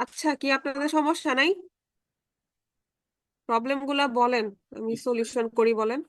আচ্ছা, কি আপনাদের সমস্যা নাই? প্রবলেম গুলা বলেন, আমি সলিউশন করি, বলেন।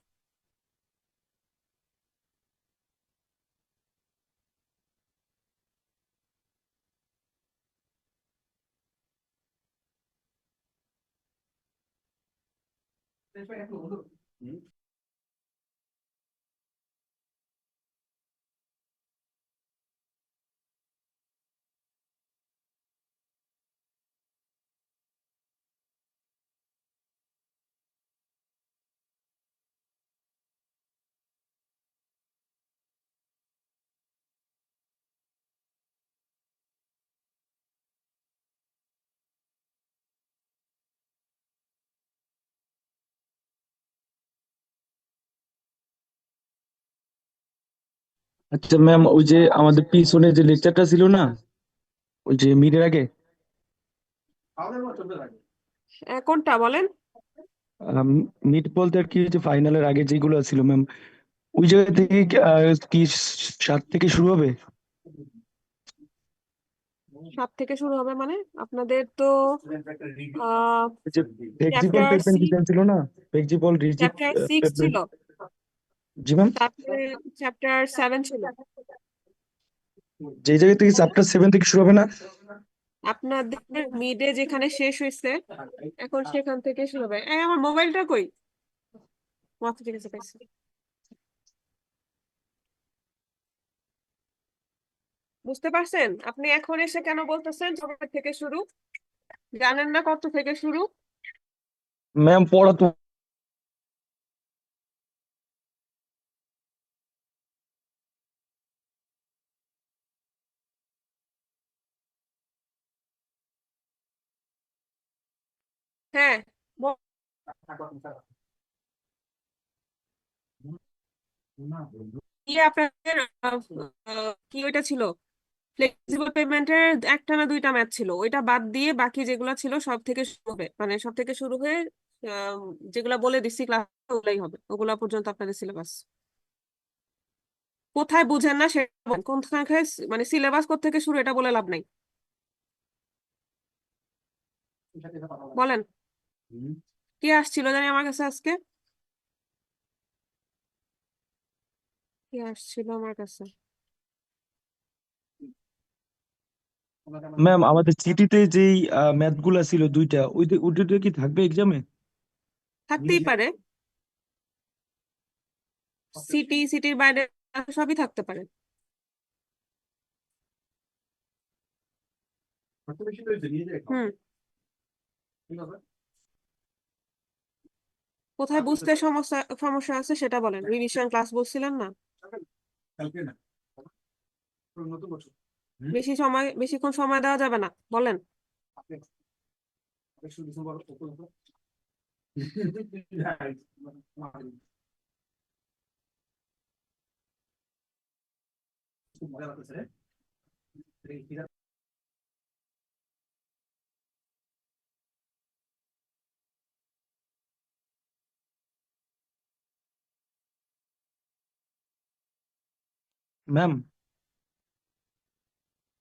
আচ্ছা ম্যাম, ওই যে আমাদের পিছনে যে লেকচারটা ছিল না, ওই যে মিডের আগে, কোনটা বলেন? মিড বলতে আর কি, যে ফাইনালের আগে যেগুলো ছিল ম্যাম, ওই জায়গা থেকে কি 7 থেকে শুরু হবে? 7 থেকে শুরু হবে মানে? আপনাদের তো আহ ওই যে ফ্লেক্সিবল চ্যাপ্টার পেপেন ডিজাইন ছিল না, ফ্লেক্সিবল রিজিড চ্যাপ্টার 6 পেপেন। ছিল, জি ম্যাম। তারপরে চ্যাপ্টার 7 ছিল। যে জায়গা থেকে চ্যাপ্টার 7 থেকে শুরু হবে না? আপনাদের মিডে যেখানে শেষ হয়েছে, এখন সেখান থেকে শুরু হবে। আমার মোবাইলটা কই? মাথা ঠিক আছে, পাইছি। বুঝতে পারছেন? আপনি এখন এসে কেন বলতেছেন সবার থেকে শুরু? জানেন না কত থেকে শুরু? ম্যাম পড়া তো। হ্যাঁ, কি আপনাদের কি ওইটা ছিল? ফ্লেক্সিবল পেমেন্টের একটা না দুইটা ম্যাথ ছিল, ওইটা বাদ দিয়ে বাকি যেগুলো ছিল সব থেকে শুরু হবে, মানে সব থেকে শুরু হয়ে আহ, যেগুলা বলে দিচ্ছি ক্লাস, ওগুলাই হবে, ওগুলা পর্যন্ত আপনাদের সিলেবাস। কোথায় বুঝেন না সেটা বলেন। কোনখানে মানে সিলেবাস কোত্থেকে শুরু এটা বলে লাভ নাই, বলেন। কে আসছিল জানি আমার কাছে আজকে? কে আসছিল আমার কাছে? ম্যাম আমাদের সিটিতে যেই ম্যাথ গুলা ছিল দুইটা, ওইটা কি থাকবে এক্সামে? থাকতেই পারে, সিটির বাইরে সবই থাকতে পারে। হুম। কোথায় বুঝতে সমস্যা সমস্যা আছে সেটা বলেন। রিভিশন ক্লাস বলছিলেন না? বেশিক্ষণ সময় দেওয়া যাবে না, বলেন। ম্যাম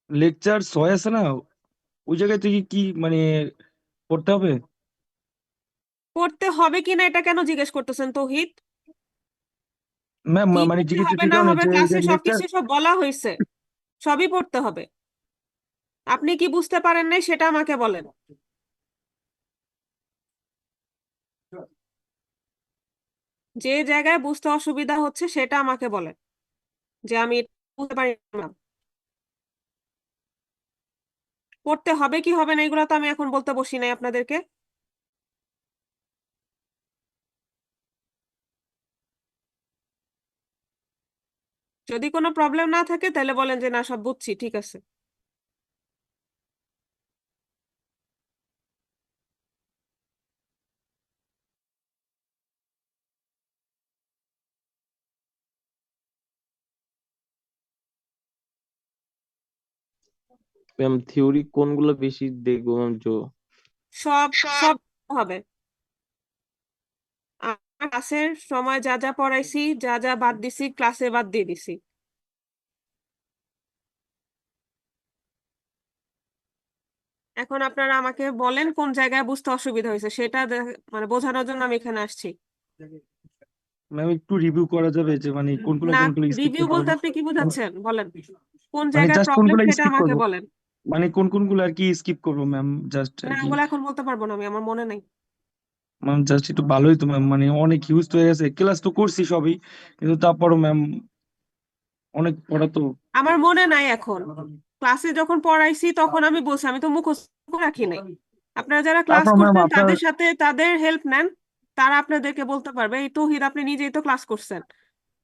লেকচার 6 আছে না, ওই জায়গায় থেকে কি মানে পড়তে হবে? করতে হবে কিনা এটা কেন জিজ্ঞেস করতেছেন তৌহিদ? ম্যাম কি মানে করতে জিজ্ঞেস হবে এই না কারণে হবে যে ক্লাসে লেকচার, সবকিছু সব বলা হয়েছে, সবই পড়তে হবে। আপনি কি বুঝতে পারেন নাই সেটা আমাকে বলেন। যে জায়গায় বুঝতে অসুবিধা হচ্ছে সেটা আমাকে বলেন, যে আমি এটা বুঝতে পারি না। পড়তে হবে কি হবে না এগুলো তো আমি এখন বলতে বসি নাই আপনাদেরকে। যদি কোনো প্রবলেম না থাকে তাহলে বলেন যে না সব বুঝছি, ঠিক আছে। ম্যাম থিওরি কোনগুলো বেশি দেখবো ম্যাম? সব সব হবে। আমার ক্লাসের সময় যা যা পড়াইছি, যা যা বাদ দিছি ক্লাসে বাদ দিয়ে দিছি। এখন আপনারা আমাকে বলেন কোন জায়গায় বুঝতে অসুবিধা হয়েছে, সেটা মানে বোঝানোর জন্য আমি এখানে আসছি। ম্যাম একটু রিভিউ করা যাবে যে মানে কোনগুলো না, কোনগুলো স্কিপ রিভিউ করতে বলতে হবে? আপনি কি বোঝাচ্ছেন বলেন, কোন মানে জায়গায় জাস্ট প্রবলেম কোনগুলো সেটা স্কিপ আমাকে করবো, বলেন। মানে কোন কোনগুলো আর কি স্কিপ করবো ম্যাম, জাস্ট আর না, কি। ওগুলো এখন বলতে পারবো না আমি, আমার মনে নাই। ম্যাম জাস্ট একটু ভালোই তো ম্যাম, মানে অনেক হিউজ হয়ে গেছে, ক্লাস তো করছি সবই, কিন্তু তারপরও ম্যাম অনেক পড়া তো। আমার মনে নাই এখন। ক্লাসে যখন পড়াইছি তখন আমি বলছি, আমি তো মুখস্থ করে রাখি নাই। আপনারা যারা ক্লাস তারপর ম্যাম করছেন আপনার, তাদের সাথে তাদের হেল্প নেন, তারা আপনাদেরকে বলতে পারবে। এই তৌহিদ আপনি নিজেই তো ক্লাস করছেন,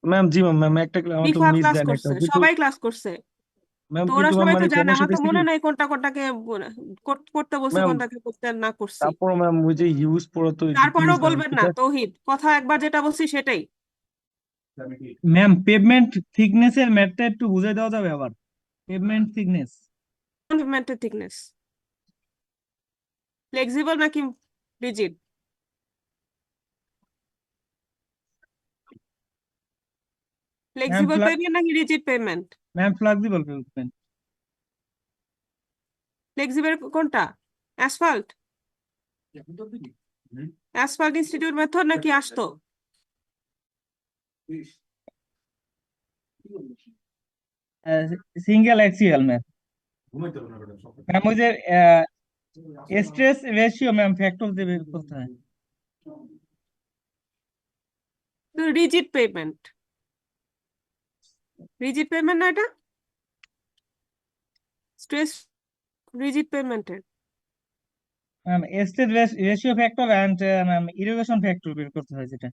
ম্যাম জি ম্যাম, ম্যাম একটা আমার তো রিফাত মিস ক্লাস দেন একটা করছে, কিন্তু। সবাই ক্লাস করছে। ম্যাম তো ওরা কিন্তু ম্যাম সবাই তো মানে জানে, আমার সমস্যাটা তো হচ্ছে কি মনে নাই কোনটা কোনটাকে করতে বলছি, ম্যাম, কোনটাকে করতে না করছি। তারপরও ম্যাম ওই যে হিউজ পড়া তো একটু তারপরেও প্লিজ ম্যাম বলবেন না সেটা। তৌহিদ, কথা একবার যেটা বলছি সেটাই। ম্যাম পেভমেন্ট থিকনেসের ম্যাথটা একটু বুঝাই দেওয়া যাবে আবার? Pavement thickness. পেভমেন্টের থিকনেস ফ্লেক্সিবল নাকি রিজিড? ম্যাম ফ্লেক্সিবল পেভমেন্ট নাকি rigid pavement? Ma'am flexible pavement. Flexible কোনটা? অ্যাসফাল্ট? অ্যাসফাল্ট ইনস্টিটিউট মেথড নাকি আসতো? Single axial ma'am. ম্যাম ওই যে স্ট্রেস রেশিও ম্যাম ফ্যাক্টর দেবে কোথায়? রিজিড পেভমেন্ট, রিজিড পেভমেন্ট না এটা? স্ট্রেস রিজিড পেভমেন্টের। Ma'am stress ratio factor and ma'am irrigation factor বের করতে হয় যেটা।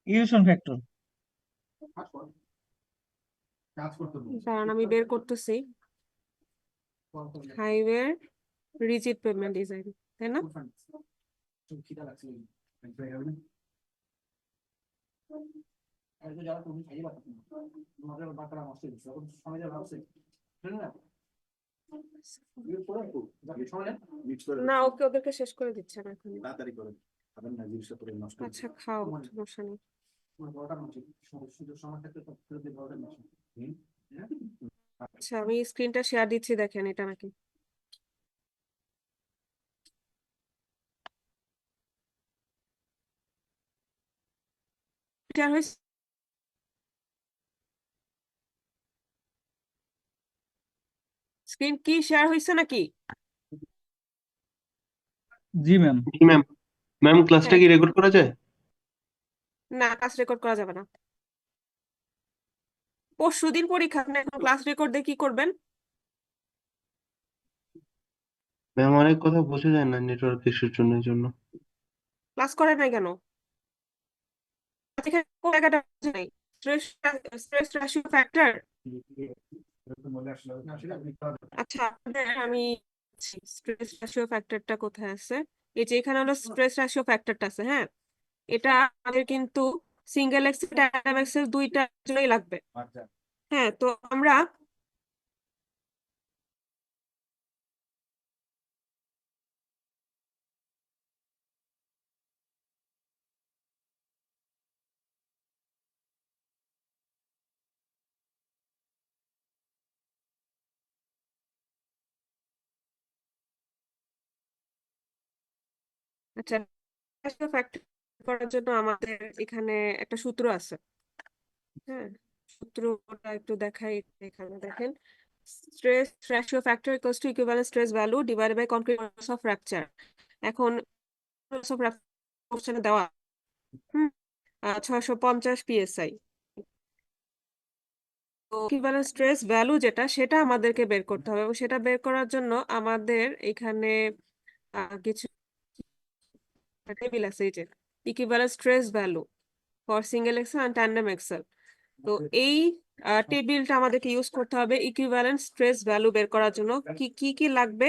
Erosion factor. কারণ আমি বের করতেছি হাইওয়ে রিজিড পেভমেন্ট ডিজাইন, তাই না? না, ওকে ওদেরকে শেষ করে দিচ্ছে না এখন। আচ্ছা খাও, সমস্যা নেই। আচ্ছা আমি স্ক্রিনটা শেয়ার দিচ্ছি, দেখেন এটা নাকি শেয়ার হয়েছে? স্ক্রিন কি শেয়ার হয়েছে নাকি? জি ম্যাম। জি ম্যাম। ম্যাম ক্লাসটা হ্যাঁ, কি রেকর্ড করা যায়? না ক্লাস রেকর্ড করা যাবে না। পরশুদিন পরীক্ষা, আপনি এখন ক্লাস রেকর্ড দিয়ে কি করবেন? ম্যাম অনেক কথা বোঝা যায় না নেটওয়ার্ক ইস্যুর জন্য, এই জন্য। ক্লাস করেন নাই কেন? এখানে কোন জায়গাটা বুঝে নাই? Stress stress ratio factor. আচ্ছা আপনাদের আমি স্ট্রেস রেশিও ফ্যাক্টরটা কোথায় আছে? এই যে এখানে হলো স্ট্রেস রেশিও ফ্যাক্টরটা আছে, হ্যাঁ। এটা আমাদের কিন্তু সিঙ্গেল এক্সেল ডায়াগ্রাম এক্সেল দুইটার জন্যই লাগবে। হ্যাঁ, তো আমরা আচ্ছা, ফ্যাক্টর করার জন্য আমাদের এখানে একটা সূত্র আছে। হ্যাঁ, সূত্রটা একটু দেখাই। এখানে দেখেন, stress ratio factor equals to equivalent stress value divided by concrete mass of fracture. এখন কোশ্চেনে দেওয়া 650 পিএসআই। তো ইকুইভ্যালেন্ট স্ট্রেস ভ্যালু যেটা, সেটা আমাদেরকে বের করতে হবে, এবং সেটা বের করার জন্য আমাদের এখানে কিছু টেবিল আছে, এই যে equivalent stress value for single axle and tandem axle. তো এই টেবিলটা আমাদেরকে ইউজ করতে হবে ইকুইভ্যালেন্ট স্ট্রেস ভ্যালু বের করার জন্য। কি কি কি লাগবে?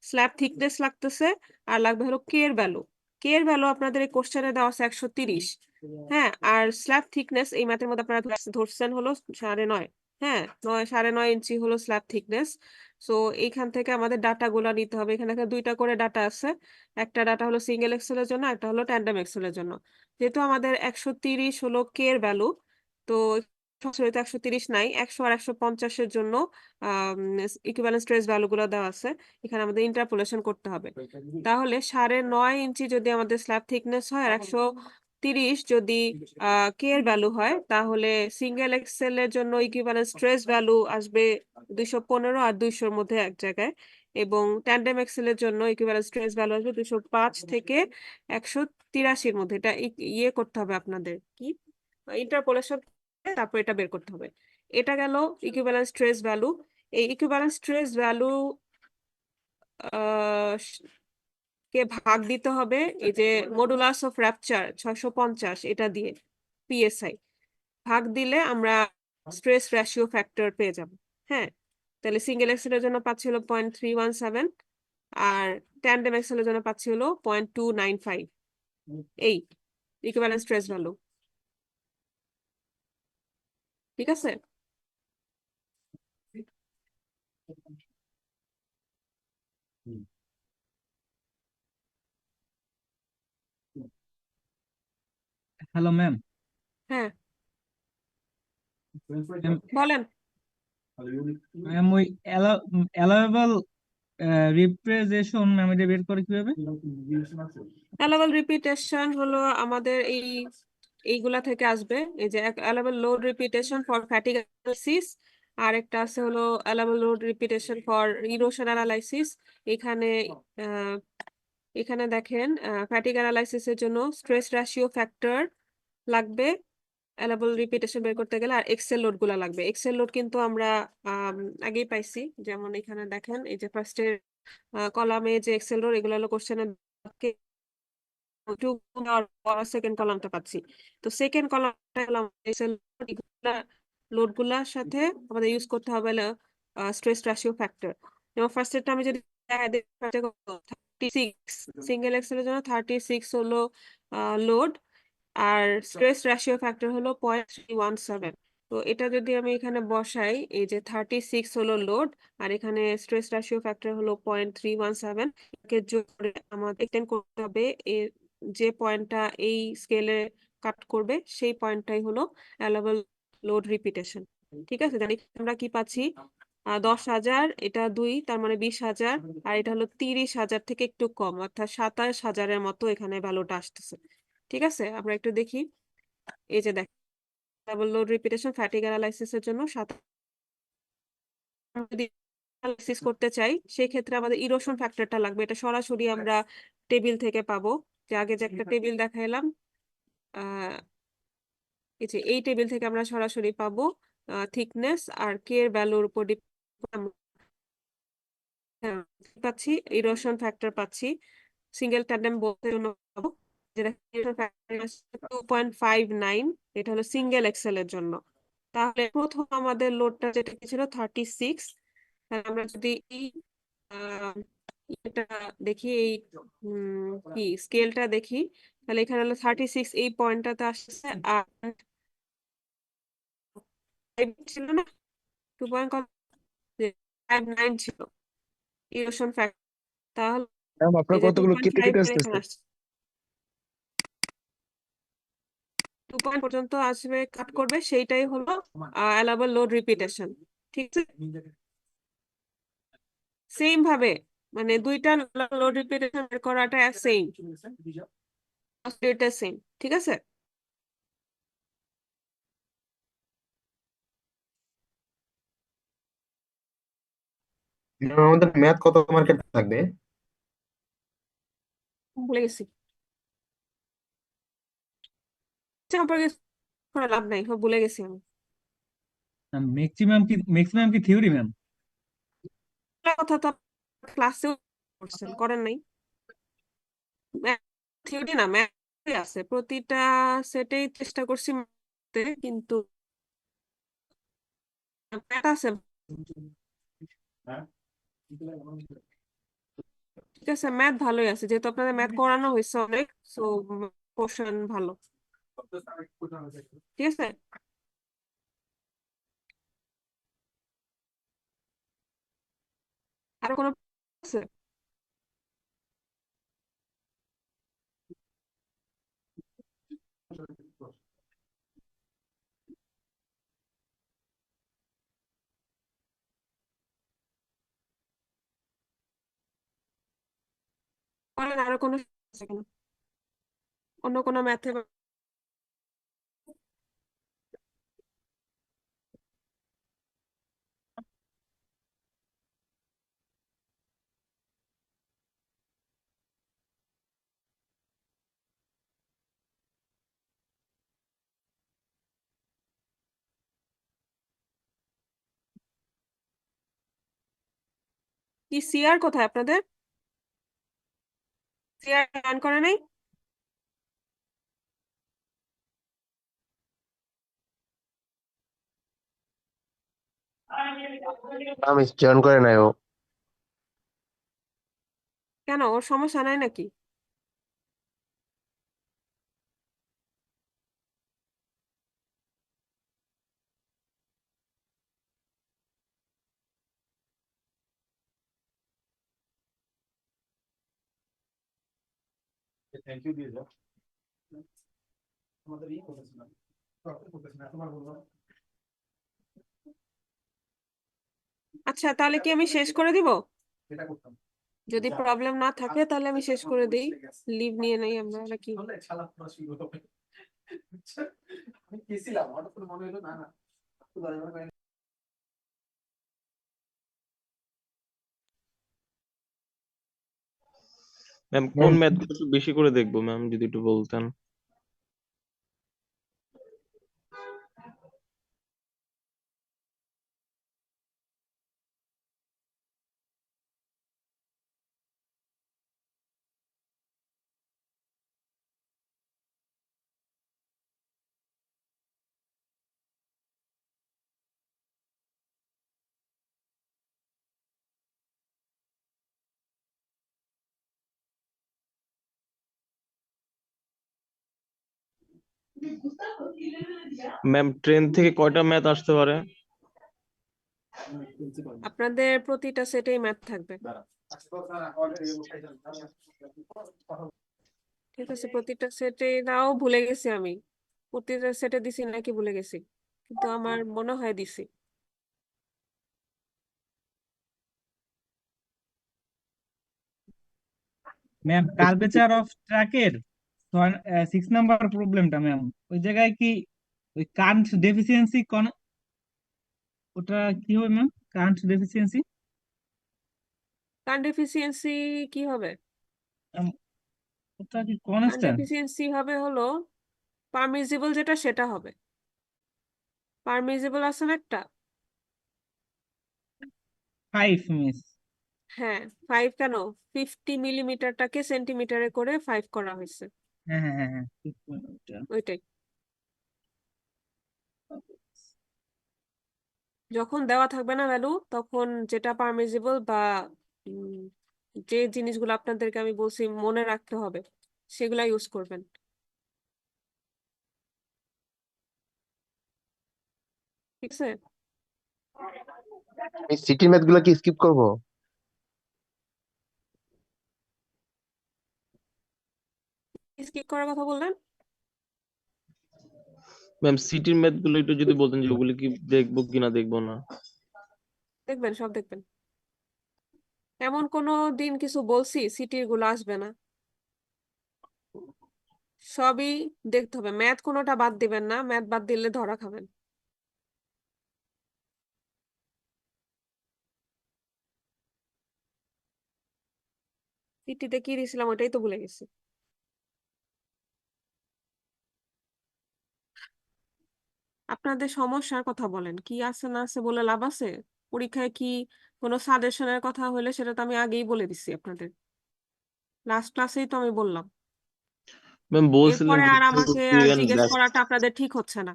স্ল্যাব থিকনেস লাগতেছে, আর লাগবে হলো কে এর ভ্যালু। কে এর ভ্যালু আপনাদের এই কোশ্চেনে দেওয়া আছে 130। হ্যাঁ, আর স্ল্যাব থিকনেস এই ম্যাথের মধ্যে আপনারা ধরছেন হলো 9.5। হ্যাঁ, 9.5 ইঞ্চি হলো স্ল্যাব থিকনেস। সো এইখান থেকে আমাদের ডাটা গুলা নিতে হবে। এখানে দুইটা করে ডাটা আছে, একটা ডাটা হলো সিঙ্গেল এক্সেলের জন্য, একটা হলো ট্যান্ডেম এক্সেলের জন্য। যেহেতু আমাদের 130 হলো কে এর ভ্যালু, তো সরাসরি তো 130 নাই, 100 আর 150-এর জন্য ইকুইভ্যালেন্ট স্ট্রেস ভ্যালু গুলো দেওয়া আছে। এখানে আমাদের ইন্টারপোলেশন করতে হবে। তাহলে 9.5 ইঞ্চি যদি আমাদের স্ল্যাব থিকনেস হয়, আর 130 যদি কে এর ভ্যালু হয়, তাহলে সিঙ্গেল এক্সেল এর জন্য ইকুইভ্যালেন্ট স্ট্রেস ভ্যালু আসবে 215 আর 200-র মধ্যে এক জায়গায়, এবং ট্যান্ডেম এক্সেল এর জন্য ইকুইভ্যালেন্ট স্ট্রেস ভ্যালু আসবে 205 থেকে 183-র মধ্যে। এটা ইয়ে করতে হবে আপনাদের, কি ইন্টারপোলেশন, তারপর এটা বের করতে হবে। এটা গেল ইকুইভ্যালেন্ট স্ট্রেস ভ্যালু। এই ইকুইভ্যালেন্ট স্ট্রেস ভ্যালু কে ভাগ দিতে হবে এই যে মডুলাস অফ র্যাপচার 650 এটা দিয়ে, পিএসআই ভাগ দিলে আমরা স্ট্রেস রেশিও ফ্যাক্টর পেয়ে যাব। হ্যাঁ, তাহলে সিঙ্গেল এক্সেলের জন্য পাচ্ছি হলো 0.317, আর ট্যান্ডেম এক্সেলের জন্য পাচ্ছি হলো 0.295। এই ইকুইভ্যালেন্ট স্ট্রেস ভ্যালু। ঠিক আছে? Hello ma'am. হ্যাঁ, ম্যাম, বলেন। ওই অ্যালাউয়েবল রিপ্রেজেন্টেশন ম্যাম, এটা বের করে কিভাবে? অ্যালাউয়েবল রিপিটেশন হলো আমাদের এইগুলা থেকে আসবে। এই যে allowable load repetition for fatigue analysis, আর একটা আছে হলো allowable load repetition for erosion analysis. এখানে আহ, এখানে দেখেন, ফ্যাটিগ অ্যানালাইসিসের জন্য স্ট্রেস রেশিও ফ্যাক্টর লাগবে অ্যালাউয়েবল রিপিটেশন বের করতে গেলে, আর এক্সেল লোড গুলা লাগবে। এক্সেল লোড কিন্তু আমরা আগেই পাইছি, যেমন এখানে দেখেন এই যে ফার্স্টের কলামে যে এক্সেল লোড, এগুলো হলো কোশ্চেনের সেকেন্ড কলামটা পাচ্ছি। তো সেকেন্ড কলামটা লোড গুলার সাথে আমাদের ইউজ করতে হবে স্ট্রেস রেশিও ফ্যাক্টর। যেমন ফার্স্টেরটা আমি যদি 36, সিঙ্গেল এক্সেলের জন্য 36 হলো লোড, আর স্ট্রেস রেশিও ফ্যাক্টর হলো 0.317। তো এটা যদি আমি এখানে বসাই, এই যে 36 হলো লোড, আর এখানে স্ট্রেস রেশিও ফ্যাক্টর হলো 0.317, একে যোগ করে আমাদের এক্সটেন্ড করতে হবে। এর যে পয়েন্টটা এই স্কেলে কাট করবে, সেই পয়েন্টটাই হলো অ্যালাউয়েবল লোড রিপিটেশন। ঠিক আছে, জানি আমরা কি পাচ্ছি, 10,000, এটা 2, তার মানে 20,000, আর এটা হলো 30,000 থেকে একটু কম, অর্থাৎ 27,000-এর মতো এখানে ভ্যালুটা আসতেছে। ঠিক আছে, আমরা একটু দেখি। এই যে দেখ, ডাবল লোড রিপিটেশন ফ্যাটিগ অ্যানালাইসিসের জন্য যদি অ্যানালাইসিস করতে চাই, সেই ক্ষেত্রে আমাদের ইরোশন ফ্যাক্টরটা লাগবে। এটা সরাসরি আমরা টেবিল থেকে পাবো। যে আগে যে একটা টেবিল দেখাইলাম, আহ এই যে এই টেবিল থেকে আমরা সরাসরি পাবো থিকনেস আর কে এর ভ্যালুর উপর পাচ্ছি, ইরোশন ফ্যাক্টর পাচ্ছি। সিঙ্গেল ট্যান্ডেম বোথের জন্য পাবো, যেটা 2.59, এটা হলো সিঙ্গেল এক্সেল এর জন্য। তাহলে প্রথম আমাদের লোডটা যেটা ছিল 36, আমরা যদি এই এটা দেখি, এই কি স্কেলটা দেখি, তাহলে এখানে হলো 36, এই পয়েন্টটাতে আসছে, আর ছিল না 2.59 ছিল ইরোশন ফ্যাক্টর। তাহলে ম্যাম আপনার এই যে কতগুলো কেটে 2.5 কেটে করে আসতেছে। এখানে আসছে, 2 পয়েন্ট পর্যন্ত আসবে, কাট করবে, সেইটাই হলো অ্যালাউয়েবল লোড রিপিটেশন। ঠিক আছে, সেম ভাবে মানে দুইটা লোড রিপিটেশন বের করাটা সেম, এটা সেম, ঠিক আছে। আমাদের ম্যাথ কত মার্কেট থাকবে? ভুলে গেছি সম্পর্কে কোনো লাভ নাই, ভুলে গেছি আমি। ম্যাক্সিমাম কি থিওরি ম্যাম? এগুলা কথা তো ক্লাসেও করছেন, করেন নাই? থিওরি না, ম্যাথ আছে প্রতিটা সেটেই চেষ্টা করছি মারতে, কিন্তু ম্যাথ আছে। ঠিক আছে, ম্যাথ ভালোই আছে, যেহেতু আপনাদের ম্যাথ করানো হয়েছে অনেক, সো কোশ্চেন ভালো, ঠিক আছে। আরো কোনো আছে? বলেন আরো কোনো আছে কিনা, অন্য কোনো ম্যাথে। কি সিআর কোথায় আপনাদের? সিআর জয়েন করে নাই? আমি জয়েন করে নাই ও। কেন, ওর সমস্যা নাই নাকি? আচ্ছা, তাহলে কি আমি শেষ করে দিব? যদি প্রবলেম না থাকে তাহলে আমি শেষ করে দিই, লিভ নিয়ে নেই আমরা নাকি? ম্যাম কোন ম্যাম ম্যাথ গুলো একটু বেশি করে দেখবো ম্যাম, যদি একটু বলতেন। ম্যাম ট্রেন থেকে কয়টা ম্যাথ আসতে পারে? আপনাদের প্রতিটা সেটেই ম্যাথ থাকবে, ঠিক আছে। প্রতিটা সেটে নাও ভুলে গেছি আমি, প্রতিটা সেটে দিছি নাকি ভুলে গেছি, কিন্তু আমার মনে হয় দিছি। ম্যাম কার্ভেচার অফ ট্রাকের 6 নাম্বার প্রবলেমটা ম্যাম, ওই জায়গায় কি ওই কারেন্ট ডেফিসিয়েন্সি ওটা কি হবে ma'am? Current deficiency current efficiency কি হবে? ওটা কি কারেন্ট কনস্ট্যান্ট? এফিসিয়েন্সি হবে হলো পারমিজিবল যেটা সেটা হবে। পারমিজিবল আছে না একটা? 5 মিস। হ্যাঁ, 5 কেন, 50 মিলিমিটারটাকে সেন্টিমিটারে করে 5 করা হয়েছে, হ্যাঁ হ্যাঁ হ্যাঁ হ্যাঁ ঠিক ওটা। ওইটাই। যখন দেওয়া থাকবে না ভ্যালু, তখন যেটা পারমিজিবল বা উম, যে জিনিসগুলো আপনাদেরকে আমি বলছি মনে রাখতে হবে, সেগুলা ইউজ করবেন, ঠিক আছে। এই সিটি ম্যাথ গুলো কি স্কিপ করবো? স্কিপ করার কথা বললেন? ম্যাম সিটির ম্যাথ গুলো একটু যদি বলতেন যে ওগুলো কি দেখবো কিনা দেখবো না। দেখবেন, সব দেখবেন। এমন কোনো দিন কিছু বলছি সিটির গুলো আসবে না? সবই দেখতে হবে, ম্যাথ কোনোটা বাদ দিবেন না, ম্যাথ বাদ দিলে ধরা খাবেন। সিটিতে কি দিয়েছিলাম ওটাই তো ভুলে গেছি। আপনাদের সমস্যার কথা বলেন, কি আছে না আছে বলে লাভ আছে? পরীক্ষায় কি কোনো সাজেশনের কথা হলে সেটা তো আমি আগেই বলে দিচ্ছি আপনাদের, লাস্ট ক্লাসেই তো আমি বললাম। ম্যাম বলছিলেন এরপরে যে আর একটু আমাকে আর দিবেন জিজ্ঞেস করাটা আপনাদের ঠিক হচ্ছে না।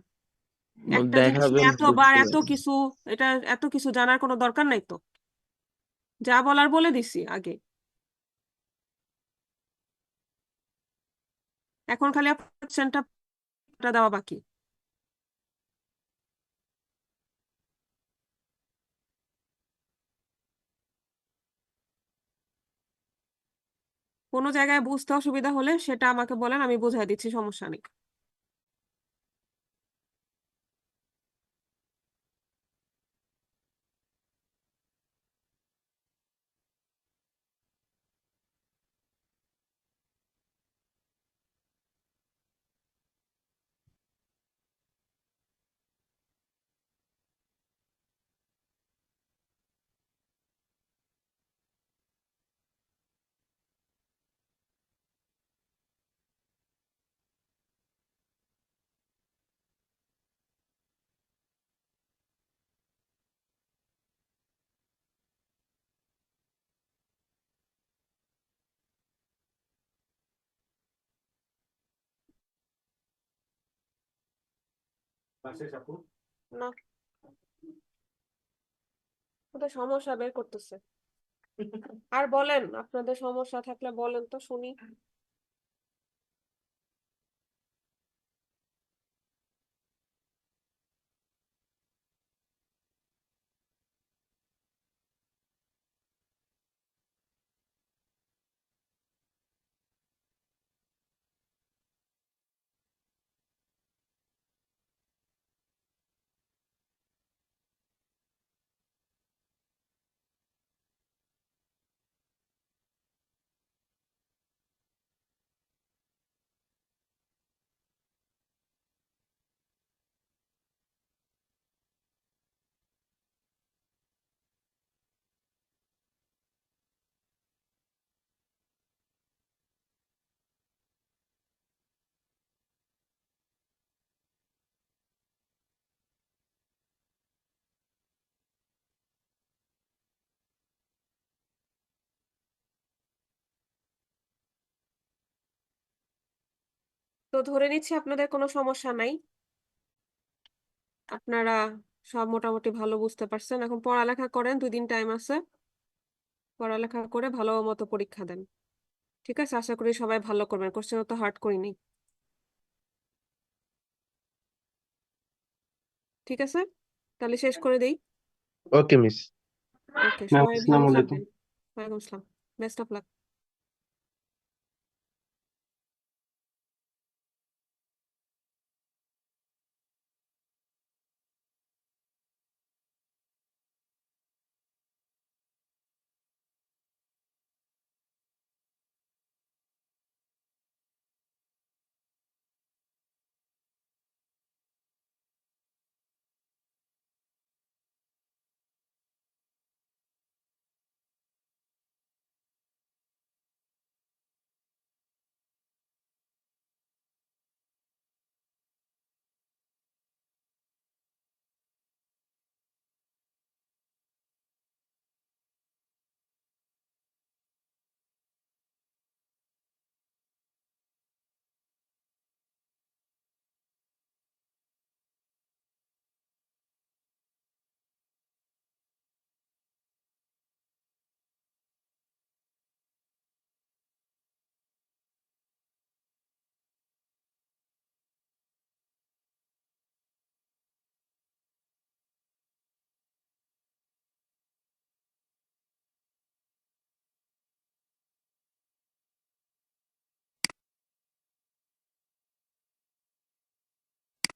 একটা জিনিস নিয়ে দেখাবেন এতবার এত কিছু, এটা এত কিছু জানার কোনো দরকার নাই তো, যা বলার বলে দিছি আগে। এখন খালি কোশ্চেনটা দেওয়া বাকি। কোনো জায়গায় বুঝতে অসুবিধা হলে সেটা আমাকে বলেন, আমি বুঝাই দিচ্ছি, সমস্যা নেই। না, ওদের সমস্যা বের করতেছে। আর বলেন, আপনাদের সমস্যা থাকলে বলেন তো শুনি। তো ধরে নিচ্ছি আপনাদের কোনো সমস্যা নাই, আপনারা সব মোটামুটি ভালো বুঝতে পারছেন। এখন পড়ালেখা করেন, 2 দিন টাইম আছে, পড়ালেখা করে ভালো মতো পরীক্ষা দেন। ঠিক আছে, আশা করি সবাই ভালো করবেন, কোশ্চেন তো হার্ড করিনি। ঠিক আছে, তাহলে শেষ করে দেই। ওকে মিস ওকে, ম্যাম সবাই আসসালামু ভালো আলাইকুম। থাকবেন। ওয়ালাইকুম আসসালাম, বেস্ট অফ লাক।